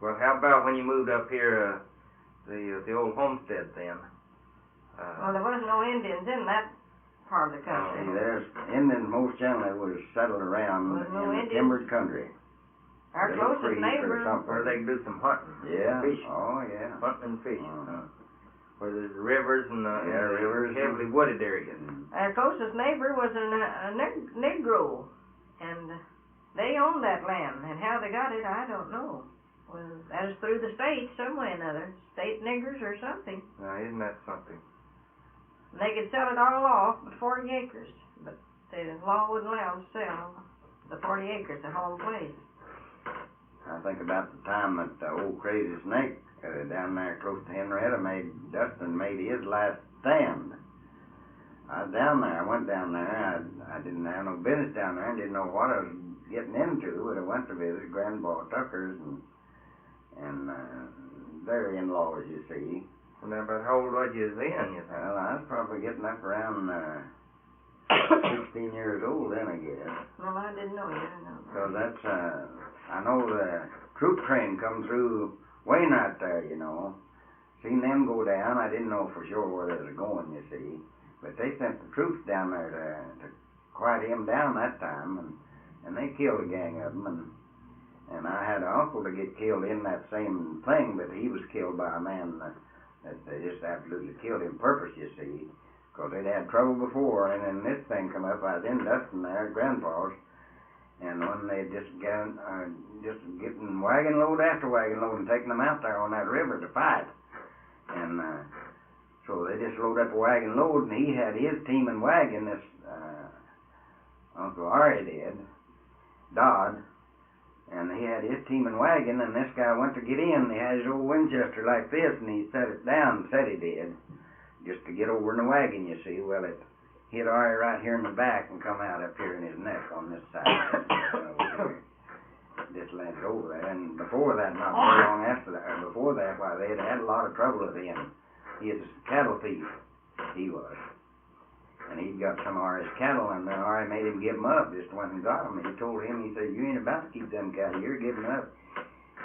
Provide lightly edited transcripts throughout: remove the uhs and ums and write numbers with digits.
Well, how about when you moved up here, the old homestead then? Well, there was no Indians in that part of the country. See, there's Indians most generally was settled around no in the Indians. timbered country. Our closest neighbor. Where they do some hunting. Yeah. Fishing. Oh, yeah. Hunting and fishing. Where there's rivers and rivers, heavily wooded areas. Our closest neighbor was a Negro, and they owned that land, and how they got it, I don't know. Well, that was through the state some way or another, state niggers or something. Now, isn't that something? And they could sell it all off, but 40 acres, but the law wouldn't allow them to sell the 40 acres, the home place. I think about the time that the old crazy snake down there close to Henrietta Dustin made his last stand. I was down there. I went down there. I didn't have no business down there and didn't know what I was getting into, but I went to visit Grandpa Tucker's and their in-laws, you see. Well, now, about how old was you then, you think? Well, I was probably getting up around 16 years old then, I guess. Well, I didn't know yet. So that's, I know the troop train come through Wayne right there, you know. Seen them go down. I didn't know for sure where they was going, you see. But they sent the troops down there to quiet him down that time, and they killed a gang of them. And I had an uncle to get killed in that same thing, but he was killed by a man that they just absolutely killed him purpose, you see. Because they'd had trouble before, and then this thing come up. I was in Dustin there at Grandpa's, and when they just getting wagon load after wagon load and taking them out there on that river to fight. And so they just load up a wagon load, and he had his team and wagon, this Uncle Ari did, Dodd, and he had his team and wagon, and this guy went to get in, and he had his old Winchester like this, and he set it down, said he did, just to get over in the wagon, you see. Well, it hit Ari right here in the back and come out up here in his neck on this side. Just landed over there, and before that, not very long after that, or before that, why, they had a lot of trouble with him. He was a cattle thief, he was. And he'd got some of Ari's cattle, and then Ari made him give them up, just went and got them. And he told him, he said, you ain't about to keep them cattle, you're giving up.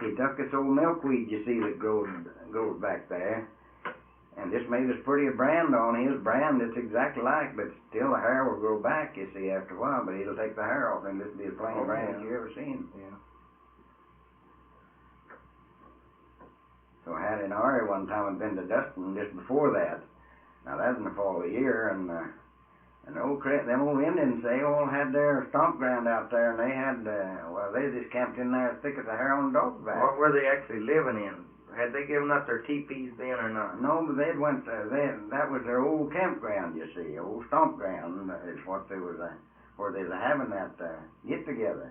He took this old milkweed, you see, that grows back there, and just made as pretty a brand on his brand. It's exactly like, but still the hair will grow back, you see, after a while, but it'll take the hair off, and this will be as plain brand as you ever seen. Yeah. So I had an Ari one time, I'd been to Dustin just before that. Now that was in the fall of the year, and them old Indians, they all had their stomp ground out there, and they had, they just camped in there as thick as a hair on a dog's back. What were they actually living in? Had they given up their teepees then or not? No, but they'd went, that was their old campground, you see, old stomp ground is what they was, where they was having that get-together.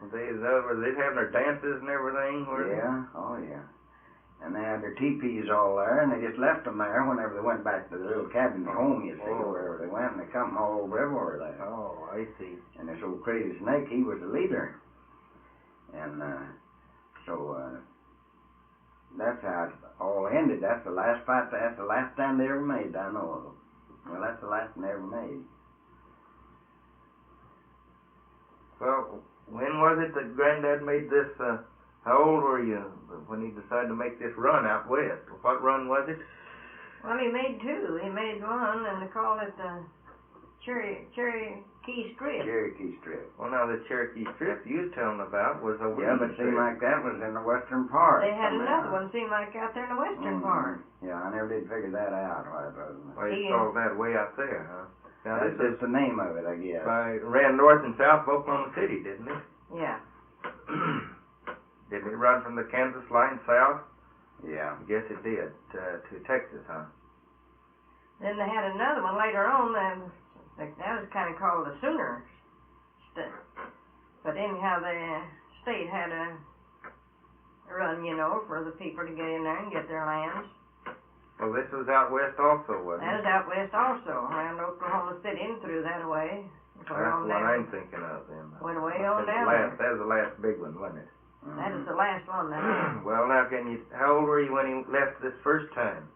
Were they having their dances and everything? Yeah, oh yeah. And they had their teepees all there, and they just left them there whenever they went back to the little cabin home, you see, wherever they went, and they come all over everywhere there. Oh, I see. And this old crazy snake, he was the leader. And that's how it all ended. That's the last fight, that's the last stand they ever made, I know of them. Well, that's the last one they ever made. Well, when was it that Granddad made this, how old were you when he decided to make this run out west? What run was it? Well, he made two. He made one, and they call it the Cherokee Strip. Cherokee Strip. Well, now the Cherokee Strip you was telling about was over yeah, but it seemed like that was in the western part. They had another one, seemed like out there in the western part. Yeah, I never did figure that out. What it was. Well, you saw that way out there, huh? Now, that's just the name of it, I guess. Ran north and south of Oklahoma City, didn't it? Yeah. Didn't it run from the Kansas line south? Yeah. I guess it did, to Texas, huh? Then they had another one later on, that was kind of called the Sooner State. But anyhow, the state had a run, you know, for the people to get in there and get their lands. Well, this was out west also, wasn't it? That was out west also, around Oklahoma City and through that way. That's what I'm thinking of then. Went way on down there. That was the last big one, wasn't it? That is the last one that happened. Well, now, how old were you when he left this first time?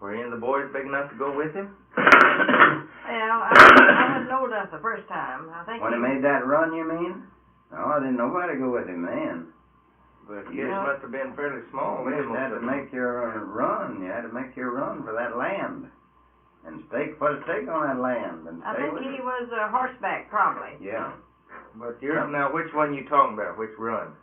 Were any of the boys big enough to go with him? Well, I wasn't old enough the first time. I think when he made that run, you mean? No, I didn't nobody go with him then. But Years No. must have been fairly small You then. just most had to of them. make your run. You had to make your run for that land. And put a stake on that land and I stay think with he it. was horseback, probably. Yeah. But now, which one you talking about? Which run?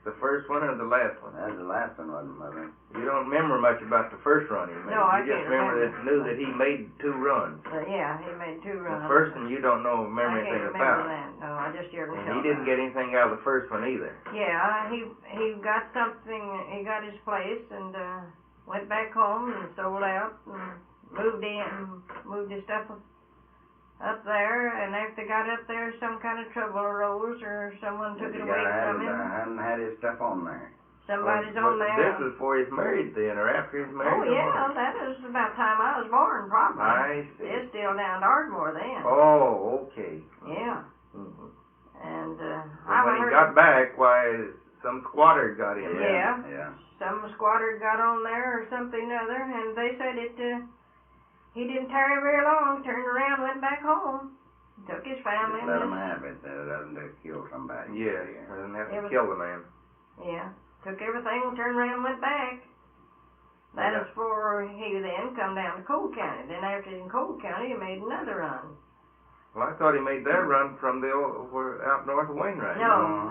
The first one or the last one? That's the last one, wasn't it, Mother? You don't remember much about the first run he made. No, I you just can't remember remember. that knew that he made 2 runs. Yeah, he made 2 runs. The first one you don't know remember I can't anything remember about. that. No, I just heard him And tell he didn't about get anything out of the first one either. it. Yeah, he got something. He got his place and went back home and sold out and moved his stuff up there. And after he got up there, some kind of trouble arose, or someone took it away from him. Hadn't had his stuff on there. Somebody's But on there. This is before he's married then, or after he's married? Oh yeah, that was about the time I was born, probably. I see. They're still down to Ardmore then. Oh, okay. Yeah. Mm-hmm. And When he got back, why, some squatter got in there. Yeah. Some squatter got on there or something or other, and they said he didn't tarry very long, turned around, went back home, took his family. Just let him have it. That it doesn't kill somebody. Yes, doesn't have to kill the man. Yeah. Took everything, turned around, went back. That is before he then come down to Cole County. Then after he's in Cole County, he made another run. Well, I thought he made that run from the out north of Wainwright. No.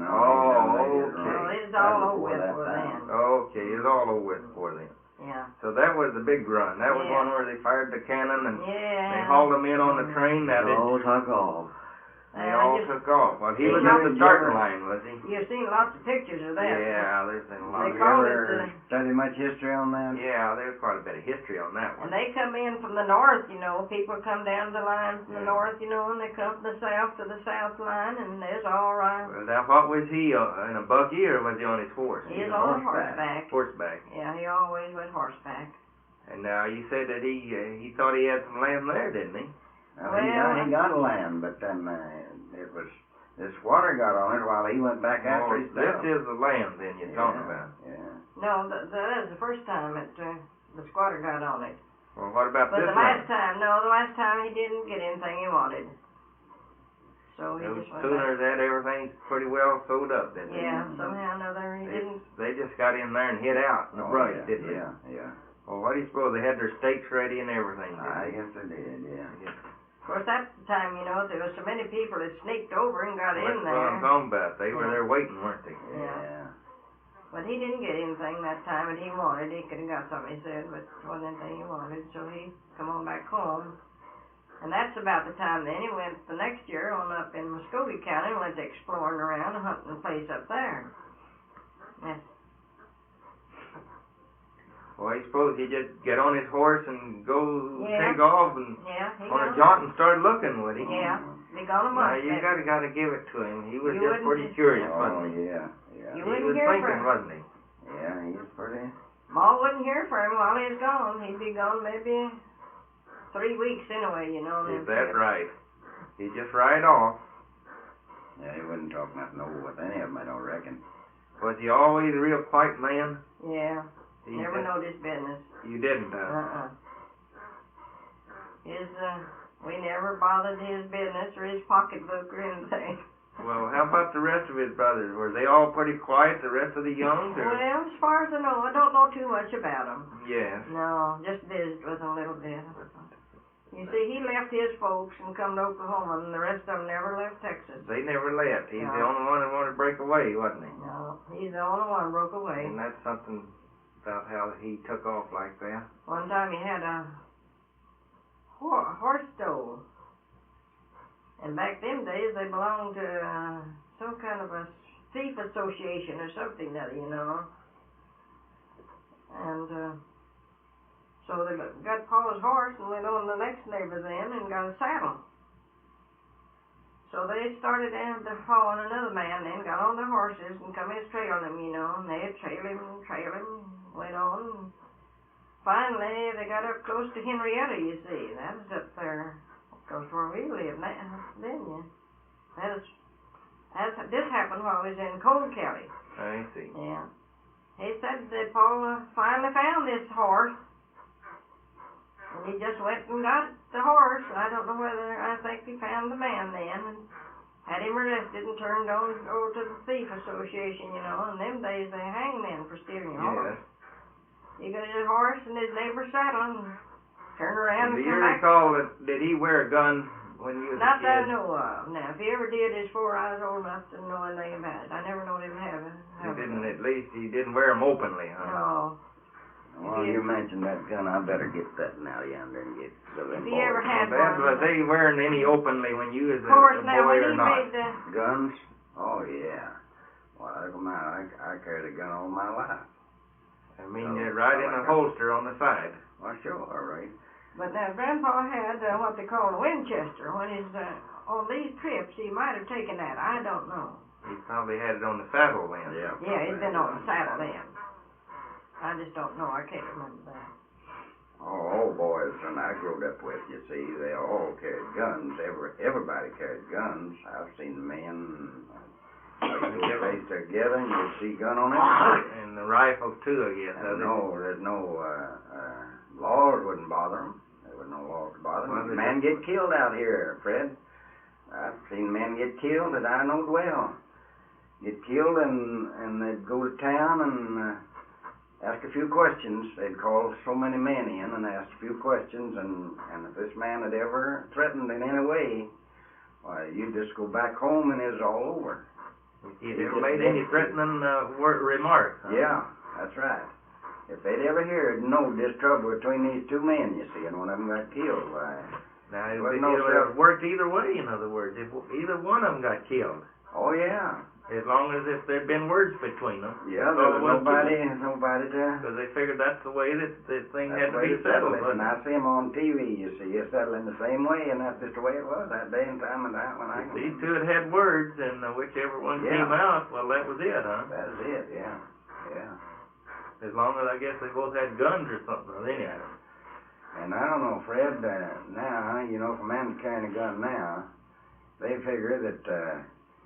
Oh, okay. No, it's all over with before then. Okay, it's all over with before then. Yeah. So that was the big run. That was Yeah. one where they fired the cannon and Yeah. they hauled them in on the train. Now They all took off. They all took off. Well, he was seen at the lots- starting line, was he? You've seen lots of pictures of that. Yeah, there's been a lot. They Have you called it ever studied much history on that? Yeah, there's quite a bit of history on that one. And they come in from the north, you know. People come down the line from the north, you know, and they come from the south to the south line, and there's all right. Well, now, what was he, in a buggy, or was he on his horse? He was on on horseback. Horseback. Yeah, he always went horseback. And now, you said that he thought he had some land there, didn't he? Well, he got land, but then it was this squatter got on it while he went back after his stuff. This is the land, then, you're talking about. Yeah. No, that was the first time that the squatter got on it. Well, what about But this the last time he didn't get anything he wanted. So he just went sooner back. that everything's pretty well sewed up, then. Yeah, somehow or another he didn't. They just got in there and hid out in the brush, didn't they? Yeah. Well, what do you suppose? They had their stakes ready and everything, didn't I they? guess they did, yeah. Of course, that's the time, you know, there was so many people that sneaked over and got in That's there. what I'm talking about. They were there waiting, weren't they? Yeah. But he didn't get anything that time that he wanted. He could have got something, he said, but it wasn't anything he wanted. So he come on back home. And that's about the time then he went the next year on up in McCawley County and went exploring around and hunting a place up there. Yes. Well, I suppose he just get on his horse and go Yeah. take off and on a jaunt and start looking, would he? Yeah. Be gone a Now, month. you gotta give it to him. He was You just wouldn't pretty just- curious, Oh, wasn't he? yeah. You He wouldn't was hear thinking, from him. wasn't he? Yeah, he was pretty. Ma wouldn't hear from him while he was gone. He'd be gone maybe 3 weeks anyway, you know. On Is them that trips. right? He'd just ride off. Yeah, he wouldn't talk nothing over with any of them, I don't reckon. Was he always a real quiet man? Yeah. He Never just- knowed his business. You didn't, We never bothered his business or his pocketbook or anything. Well, how about the rest of his brothers? Were they all pretty quiet, the rest of the youngs? Or? Well, as far as I know, I don't know too much about him. Yes. No, just visited with him a little bit. You see, he left his folks and come to Oklahoma, and the rest of them never left Texas. They never left. He's No. the only one that wanted to break away, wasn't he? No, he's the only one broke away. And that's something about how he took off like that. One time he had a horse stole. And back them days, they belonged to some kind of a thief association or something or other, you know. And so they got Paul's horse and went on the next neighbor then and got a saddle. So they started after following another man then, got on their horses and come in trailing him, you know. And they'd trail him, went on. And finally, they got up close to Henrietta, you see. That was up there. Close to where we live now, then, yeah. This happened while I was in Cole County. I see. Yeah. He said that Paul finally found this horse, and he just went and got the horse. I don't know whether, I think he found the man then, and had him arrested and turned on over to the Thief Association, you know. In them days, they hang men for stealing your horse. You got his horse in his neighbor's saddle and turn around Do and you come back. recall that, did he wear a gun when you was a Not kid? that I know of. Now, if he ever did, it's before I was old enough to know anything about it. I never knowed him have a gun. At least he didn't wear them openly, huh? No. Well, you mentioned that gun. I better get that now yonder and get the If he ever had Dad, one. was they wearing any openly when you was Of course, a now, boy when or he not? made the... guns. Oh yeah. Well, I carried a gun all my life. I mean, right in a holster on the side. Well, sure, all right. But now, Grandpa had what they call a Winchester. When he's on these trips, he might have taken that. I don't know. He probably had it on the saddle then. Yeah, he'd been on the saddle then. I just don't know. I can't remember that. Oh, all boys and I growed up with, you see, they all carried guns. Everybody carried guns. I've seen men race together and you'd see gun on everybody. And the rifles too, I guess. There's no laws wouldn't bother them. There was no laws to bother them. Well, Men get killed out here, Fred. I've seen men get killed that I knowed well. Get killed and they'd go to town and ask a few questions. They'd call so many men in and ask a few questions, and if this man had ever threatened in any way, why, you'd just go back home and it's all over. He'd ever made any threatening remarks? Huh? Yeah, that's right. If they'd ever heard no trouble between these two men, you see, and one of them got killed, why... Now, it would have worked either way, in other words, if either one of them got killed. Oh, yeah. As long as if there'd been words between them. Yeah, there was nobody to... Because they figured that's the way that the thing had to be settled. And I see them on TV, you see, it's settling the same way, and that's just the way it was that day and time and that when I... These two had words, and whichever one came out, well, that was it, huh? That was it, yeah. Yeah. As long as I guess they both had guns or something, anyhow. And I don't know, Fred, now, you know, if a man's carrying a gun now, they figure that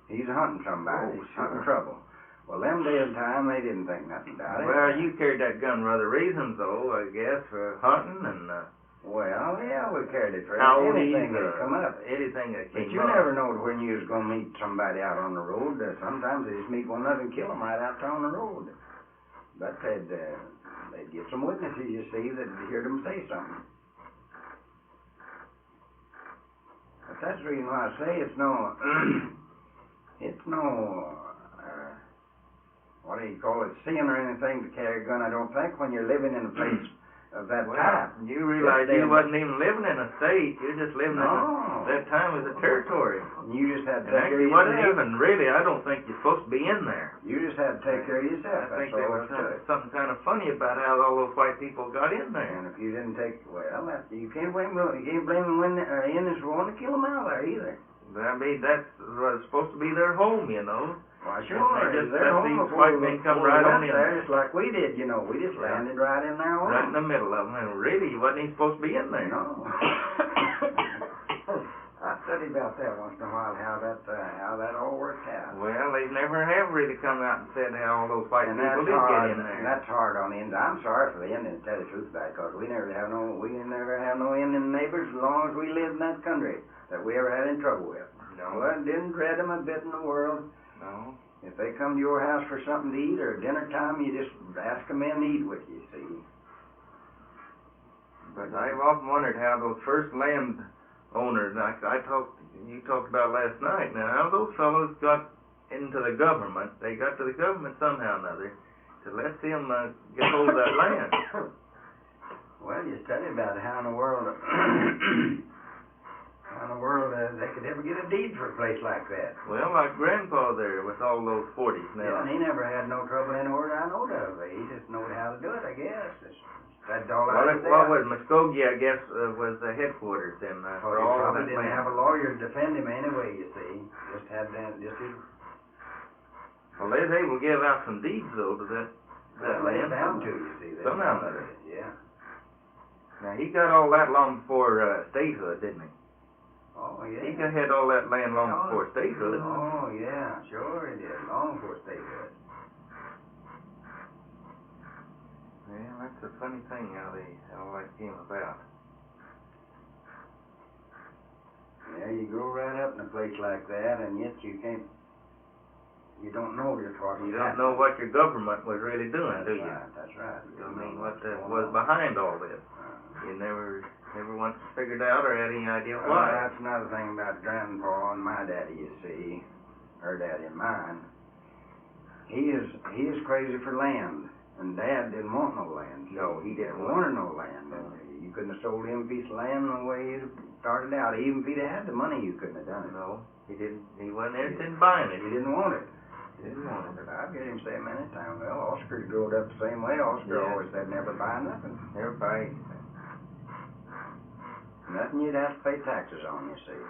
he's hunting somebody, hunting trouble. Well, them days of time, they didn't think nothing about it. Well, you carried that gun for other reasons, though, I guess, for hunting and... well, yeah, we carried it for anything that come up. Anything that came up. But you never knowed when you was going to meet somebody out on the road. Sometimes they just meet one another and kill them right out there on the road. But they'd get some witnesses, you see, that heard them say something. But that's the reason why I say it's no, what do you call it, sin or anything to carry a gun, I don't think, when you're living in a place of that type. You realize you wasn't even living in a state, you're just living in that time as a territory. You just had to take care of yourself. Wasn't even really, I don't think you're supposed to be in there. You just had to take care of yourself. I think there was something kind of funny about how all those white people got in there. And if you didn't take, well, you can't blame them when they're in this war to kill them out there either. But I mean, that was supposed to be their home, you know. Why, sure. They just let these white men come right on in there, just like we did, you know. We just landed right in there. Right in the middle of them. And really, you wasn't even supposed to be in there. No. I study about that once in a while, how that all worked out. Well, they never have really come out and said how all those white people did get in there. And that's hard on the Indians. I'm sorry for the Indians, to tell the truth about it, because we never have no Indian neighbors as long as we lived in that country that we ever had any trouble with. No. Well, didn't dread them a bit in the world. No. If they come to your house for something to eat or dinner time, you just ask them in to eat with you, see. But I've often wondered how those first land owners, you talked about last night, now how those fellows got into the government. They got to the government somehow or another to let them get hold of that land. Well, you study about how in the world they could ever get a deed for a place like that. Well, like Grandpa there with all those 40s now. Yeah, and he never had no trouble anywhere I know of. He just knowed how to do it, I guess. That's all what was McCawley, I guess, was the headquarters then for all that land. He didn't have a lawyer to defend him anyway, you see. Just had that, Well, they was able to give out some deeds, though, to that land. Down to, you see. Somehow or other. Yeah. Now, he got all that long before statehood, didn't he? Oh, yeah. He had all that land long before statehood. Oh, yeah, sure he did. Long before statehood. Yeah, that's a funny thing how all that came about. Yeah, you grow right up in a place like that, and yet you don't know just what You don't know what your government was really doing, do you? That's right. I mean, what was behind all this. You never once figured out or had any idea why. That's another thing about Grandpa and my daddy, you see, her daddy and mine. He is crazy for land, and Dad didn't want no land. No, he didn't want no land. You couldn't have sold him a piece of land the way he started out. Even if he'd had the money, you couldn't have done it. No, he didn't. He wasn't interested in buying it. He didn't want it. He didn't want it. But I've heard him say many times, well, Oscar growed up the same way. Oscar always said never buy nothing. Never buy Nothing you'd have to pay taxes on, you see.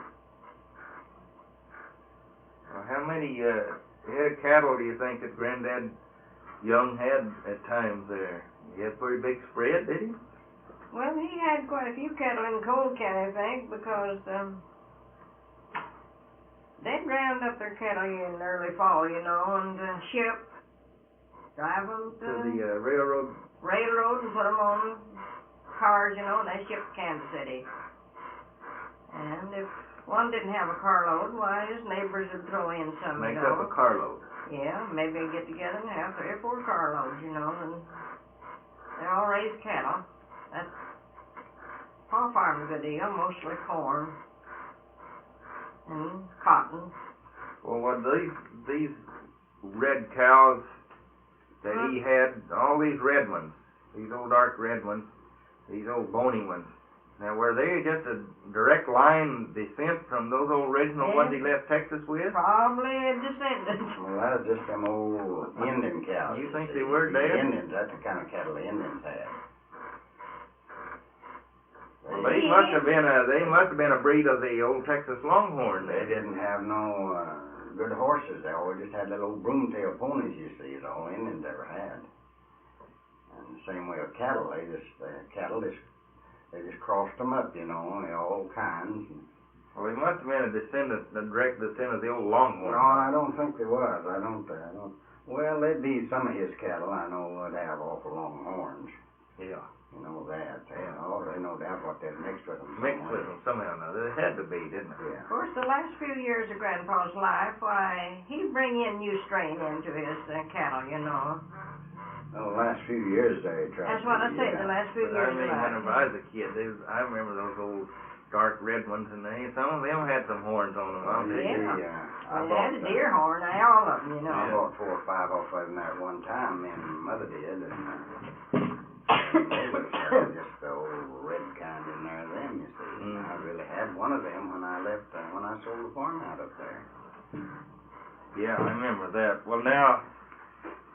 Well, how many head of cattle do you think that Granddad Young had at times there? He had a pretty big spread, did he? Well, he had quite a few cattle in Cole County, I think, because they'd round up their cattle in early fall, you know, and drive them to the railroad and put them on cars, you know, and they shipped to Kansas City. And if one didn't have a carload, why, his neighbors would throw in some, Make you know. up a carload. Yeah, maybe get together and have 3 or 4 carloads, you know, and they all raised cattle. That's Pa farmed a good deal, mostly corn and cotton. Well, what these red cows that he had, all these red ones, these old dark red ones, these old bony ones. Now, were they just a direct line descent from those old original ones he left Texas with? Probably a descendant. Well, that was just them old Indian cows. You think they were, Dad? Indians, that's the kind of cattle the Indians had. Well, they must have been a breed of the old Texas Longhorn. They didn't have no good horses. They always just had little broomtail ponies, you see, is all Indians ever had. And the same way with cattle, they just crossed them up, you know, all kinds. Well, he must have been a direct descendant of the old Longhorn. No, I don't think there was. I don't. Well, there'd be some of his cattle I know would have awful long horns. Yeah. You know that. They no doubt what they'd mixed with them. Mixed with them somehow or another. It had to be, didn't it? Yeah. Of course, the last few years of Grandpa's life, why, he'd bring in new strain into his cattle, you know. The last few years they tried. That's what I said, the last few years I mean, of life. whenever I was a kid, I remember those old dark red ones, and some of them had some horns on them. They had a deer horn, all of them, you know. I bought 4 or 5 off of them there at one time, me and Mother did, and they was just the old red kind in there, them, you see. Mm. I really had one of them when I left, when I sold the farm out up there. Yeah, I remember that. Well, now,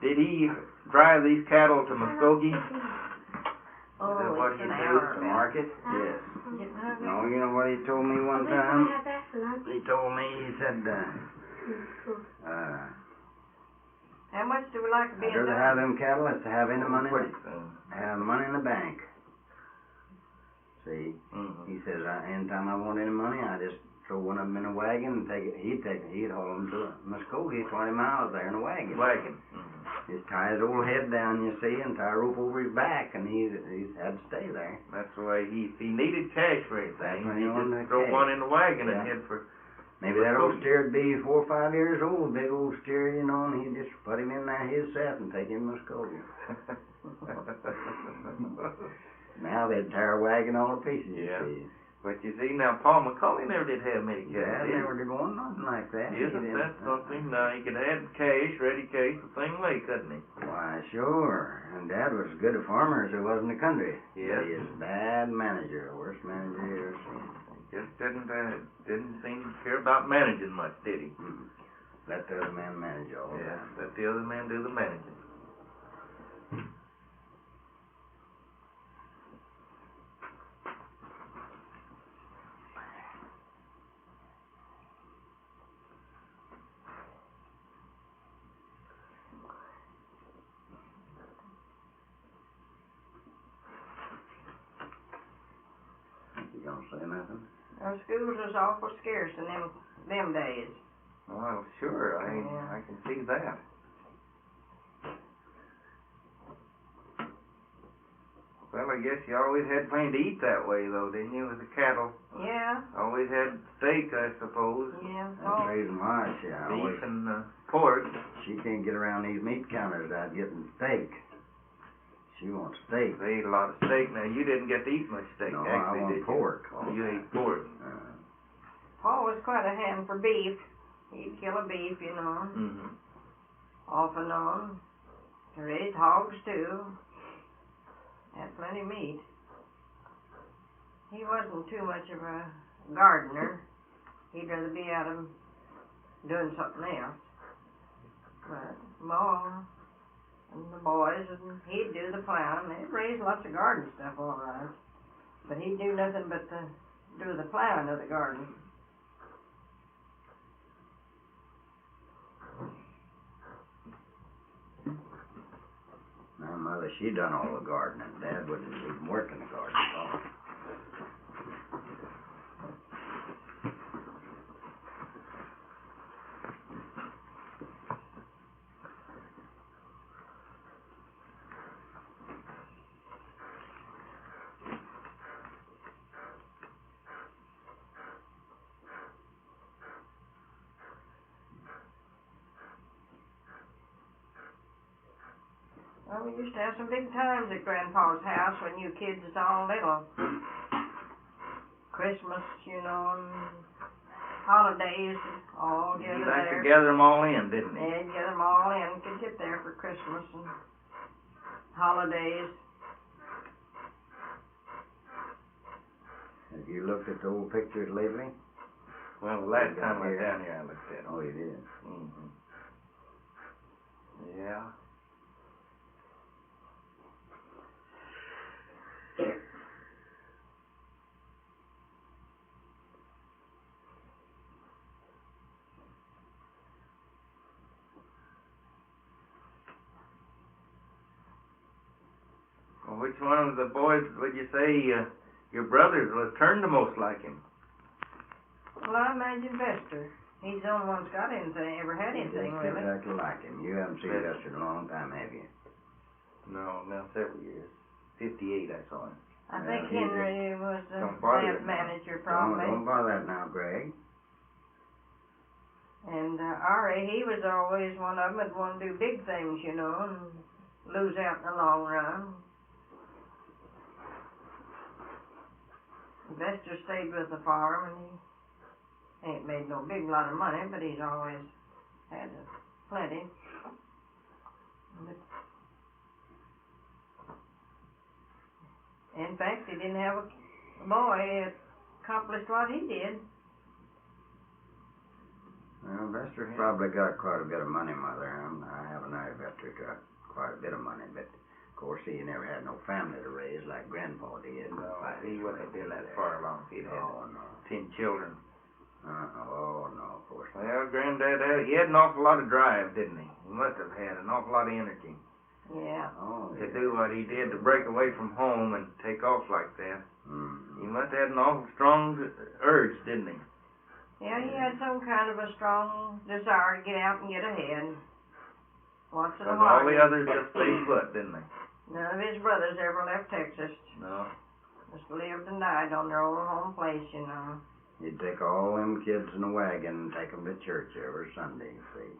did he drive these cattle to Muskogee? Oh, is that what he did to market? Yes. No, you know what he told me one time? He told me, he said, how much do we like to be I'd rather have them cattle as to have any money, have money in the bank. See? Mm-hmm. He says, anytime I want any money, I just throw one of them in a wagon and he'd haul them to Muskogee, 20 miles there in a wagon. Mm-hmm. Just tie his old head down, you see, and tie a rope over his back, and he had to stay there. That's the way if he needed cash for anything, he just throw cash. one in the wagon and head for. Maybe that old steer would be 4 or 5 years old, big old steer, you know, and he'd just put him in there himself and take him to Muskogee. Now they'd tear a wagon all to pieces, you see. But you see, now, Paul McCawley never did have many cattle. Dad never did want nothing like that. Isn't that something? Now, he could have cash, ready cash, the same way, couldn't he? Why, sure. And Dad was as good a farmer as there was in the country. Yes. But he is a bad manager, worst manager you ever seen. Just didn't seem to care about managing much, did he? Mm-hmm. Let the other man manage all the time. Let the other man do the managing. You gonna say nothing? Our schools was awful scarce in them days. Well, sure, I can see that. Well, I guess you always had plenty to eat that way, though, didn't you, with the cattle? Yeah. Always had steak, I suppose. Yeah. That's the reason why Beef and pork. she can't get around these meat counters without getting steak. She wants steak. They ate a lot of steak. Now, you didn't get to eat much steak, No, actually, I want did pork. you? You ate pork. Paul was quite a hand for beef. He'd kill a beef, you know, Mm-hmm. off and on. He raised hogs, too. Had plenty of meat. He wasn't too much of a gardener. He'd rather be out of doing something else. But Ma and the boys, and he'd do the plowing. They'd raise lots of garden stuff, all right. But he'd do nothing but do the plowing of the garden. My mother, she done all the gardening. Dad wouldn't even work in the garden at all. Well, we used to have some big times at Grandpa's house when you kids was all little. Christmas, you know, and holidays, all He gathered liked there. to gather them all in, didn't he? Yeah, he'd gather them all in. Could get there for Christmas and holidays. Have you looked at the old pictures lately? Well, the last time I was down here, I looked at them. Oh, you did? Mm-hmm. Yeah. Well, which one of the boys would you say your brothers was turned the most like him? Well, I imagine Vester. He's the only one that's got anything, ever had anything, Just really. exactly like him. You haven't seen Vester. Vester in a long time, have you? No, now several years. 58, I saw him. I Yeah, think he did. Henry was the Don't bother band it now. manager, probably. Don't bother that now, Greg. And Ari, he was always one of them that wanted to do big things, you know, and lose out in the long run. Vester stayed with the farm, and he ain't made no big lot of money, but he's always had plenty. But in fact, he didn't have a boy that accomplished what he did. Well, Vester's probably got quite a bit of money, Mother. I haven't heard Vester's got quite a bit of money, but of course he never had no family to raise like Grandpa did. No, Like he his wouldn't have raised been that there. far along if he'd had Oh, no. 10 children. Oh, no, of course not. Well, Granddad, he had an awful lot of drive, didn't he? He must have had an awful lot of energy Yeah. Oh, to yeah. do what he did, to break away from home and take off like that. Mm-hmm. He must have had an awful strong urge, didn't he? Yeah, he had some kind of a strong desire to get out and get ahead. Once in a Because while. all the others just stayed put, didn't they? None of his brothers ever left Texas. No. Just lived and died on their old home place, you know. He'd take all them kids in a wagon and take them to church every Sunday, see.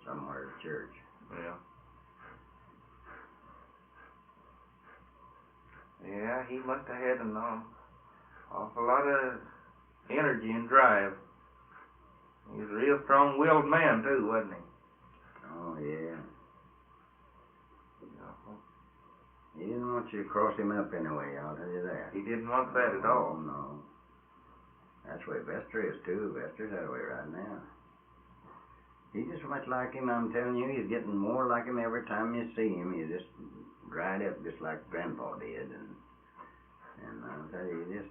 Somewhere to church. Yeah. Yeah, he must have had an awful lot of energy and drive. He was a real strong-willed man, too, wasn't he? Oh, yeah. He didn't want you to cross him up anyway, I'll tell you that. He didn't want that at all. Oh, no. That's the way Vester is, too. Vester's that way right now. He's just much like him, I'm telling you. He's getting more like him every time you see him. He's just dried up just like Grandpa did. And I'll tell you, he just,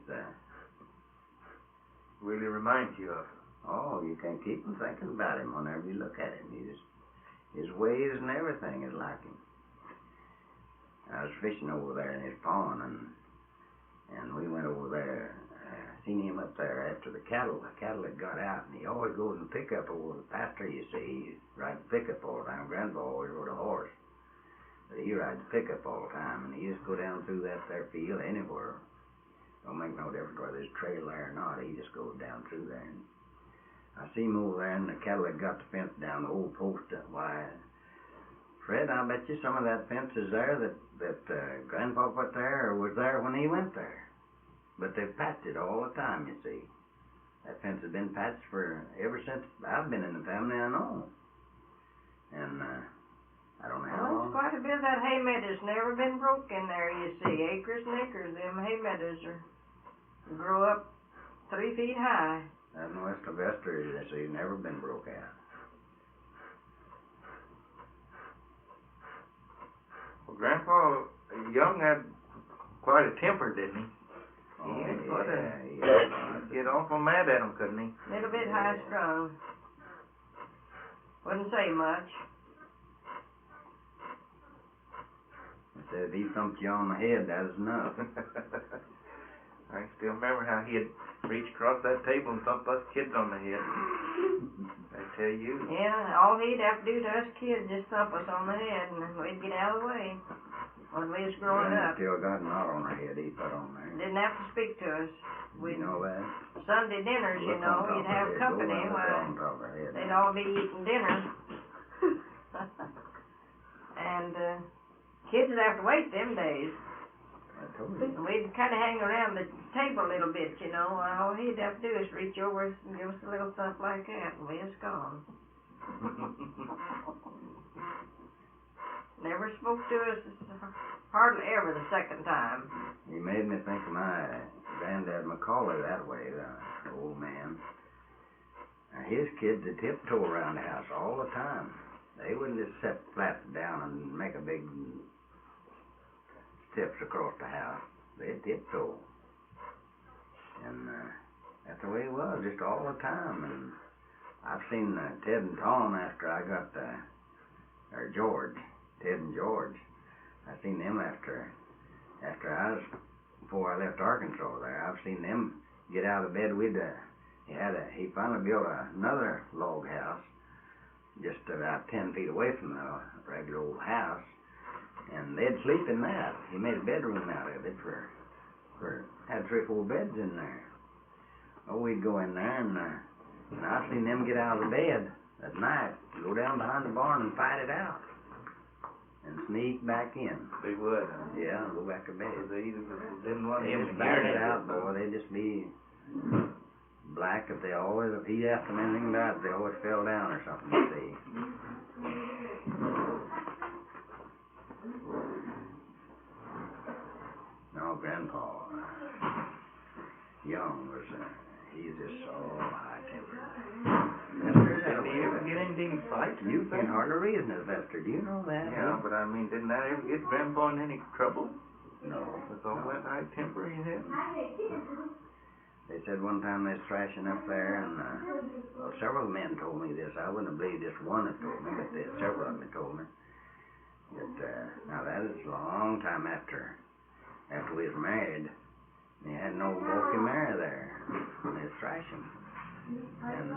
Really reminds you of him. oh, you can keep from thinking about him whenever you look at him. He just, his ways and everything is like him. I was fishing over there in his pond, and we went over there, seen him up there after the cattle had got out, and he always goes in pickup over the pasture, you see. He's riding pickup all the time. Grandpa always rode a horse, but he rides pickup all the time, and he just go down through that there field anywhere. Don't make no difference whether there's a trail there or not. He just goes down through there. And I see him over there, and the cattle had got the fence down, the old post. Why, Fred, I bet you some of that fence is there that Grandpa put there or was there when he went there. But they've patched it all the time, you see. That fence has been patched for ever since I've been in the family, I know. And I don't know how long. It's quite a bit of that hay meadow's never been broke in there, you see. Acres and acres. Them hay meadows grow up 3 feet high. That west of Esther, they say, never been broke out. Well, Grandpa Young had quite a temper, didn't he? Oh, He'd yeah. get awful mad at him, couldn't he? Little bit high strung. Wouldn't say much. He said if he thumped you on the head, that is enough. I can still remember how he'd reach across that table and thump us kids on the head. I tell you. Yeah, all he'd have to do to us kids just thump us on the head, and we'd get out of the way when we was growing up. Still got a knot on her head he put on there. Didn't have to speak to us. You know that? Sunday dinners, you know, you'd have company. They'd all be eating dinner. And kids would have to wait them days. I told you. And we'd kind of hang around the table a little bit, you know. All he'd have to do is reach over and give us a little thump like that, and we was gone. Never spoke to us hardly ever the second time. He made me think of my granddad McCawley that way, the old man. His kids would tiptoe around the house all the time. They wouldn't just sit flat down and make a big steps across the house. They'd tiptoe. And that's the way it was, just all the time. And I've seen Ted and Tom after I got or George, Ted and George. I seen them after before I left Arkansas there. I've seen them get out of bed with he finally built another log house just about 10 feet away from the regular old house, and they'd sleep in that. He made a bedroom out of it had 3 or 4 beds in there. Oh, we'd go in there, and I've seen them get out of the bed at night, go down behind the barn and fight it out, and sneak back in. They would. Yeah, and go back to bed. They didn't want him to just hear fight it any out, of this boy. They'd just be black if he asked them anything about it, they always fell down or something, you see. No, Grandpa Young was, he's just so high-tempered. Didn't he ever get into any fights? You can't hardly reason it, Lester. Do you know that? Yeah, but I mean, didn't that ever get Grandpa in any trouble? No. With all that high temper he had? They said one time they was thrashing up there, and several men told me this. I wouldn't have believed just one that told me, but several of them had told me. That, now that is a long time after we was married. They had an old bulky mare there, and they was thrashing. And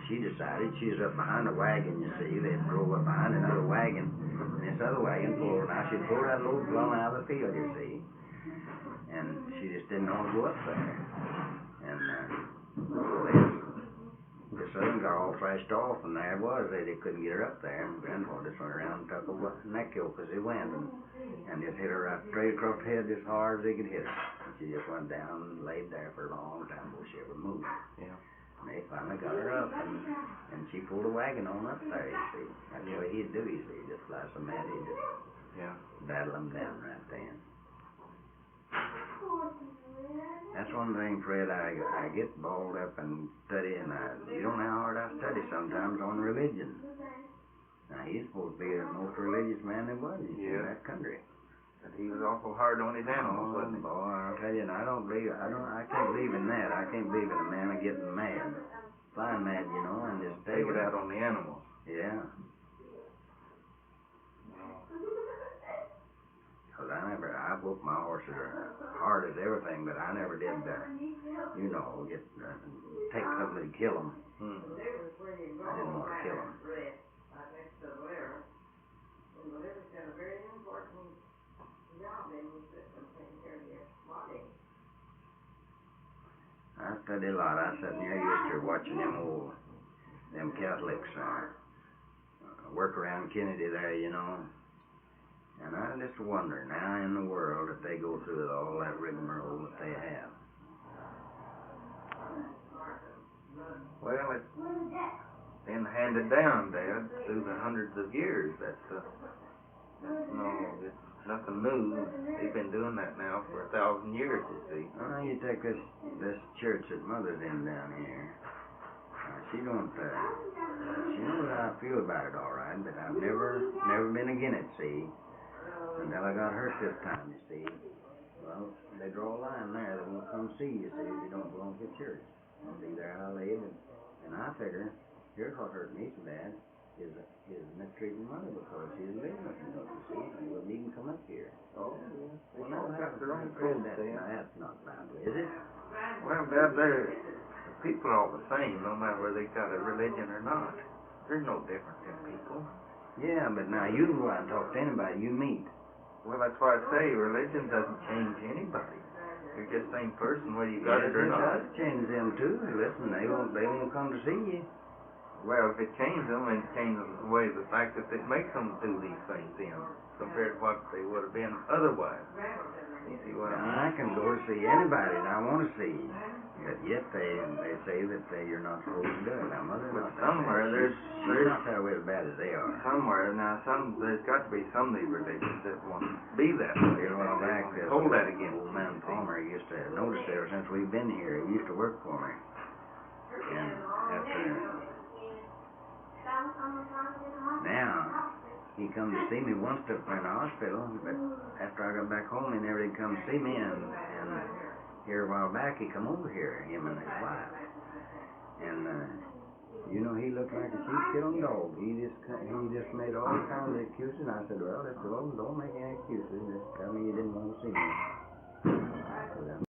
she decided she was up behind a wagon, you see. They drove up behind another wagon, and this other wagon pulled. Now she pulled that load plumb out of the field, you see. And she just didn't want to go up there. And this other one got all thrashed off, and there it was. They couldn't get her up there, and Grandpa just went around and took her neck yoke as he went, and just hit her right straight across the head as hard as he could hit her. And she just went down and laid there for a long time before she ever moved. Yeah. And they finally got her up, and she pulled a wagon on up there, you see. That's the way he'd do, you see. Just fly so mad, he'd just battle them down right then. That's one thing, Fred, I get balled up and study, and you don't know how hard I study sometimes on religion. Now, he's supposed to be the most religious man there was in that country. And he was awful hard on his animals, wasn't he? Boy, I'll tell you, and I can't believe in that. I can't believe in a man getting mad, flying mad, you know, and just take it out on the animals. Yeah. Because I whooped my horses hard as everything, but I never did, take something to kill them. I didn't want to kill them. The liver's got a very important job in your system, taking care of your body. I study a lot. I sat near Easter watching them Catholics work around Kennedy there, you know. And I just wonder now in the world if they go through all that rigmarole that they have. Well, it's been handed down, Dad, through the hundreds of years. It's nothing new. They've been doing that now for 1,000 years, you see. Well, you take this church that Mother's in down here. She don't, she knows how I feel about it all right, but I've never been again it, see, until I got hurt this time, you see. Well, they draw a line there. They won't come see you, see, if you don't belong to the church. See there how I laid, and I figure, here's what hurt me so bad, is mistreating Mother because she's living with me, don't you see, and wouldn't even come up here. Oh, yeah. Well, now that's their own fault, that's not bad, is it? Well, Dad, the people are all the same, no matter whether they got a religion or not. There's no difference in people. Yeah, but now you can go out and talk to anybody you meet. Well, that's why I say religion doesn't change anybody. You're just the same person whether you got it or not. It does change them too. Listen, they won't come to see you. Well, if it changes them, it changes away the fact that it makes them do these things in compared to what they would have been otherwise. You see what I mean? I can go to see anybody that I want to see, but yet they say that you're not supposed to do it. Now, Mother's not that somewhere bad. She's not that way as bad as they are. Somewhere now, there's got to be some of these religions that want to be that way. Here a while back, hold that against old man Palmer used to notice ever since we've been here. He used to work for me, and after. Now, he come to see me once in the hospital, but after I got back home, he never did come to see me, and here a while back, he come over here, him and his wife, and, you know, he looked like a sheep-killing dog. He just made all kinds of excuses, and I said, well, if you don't make any excuses, just tell me you didn't want to see me.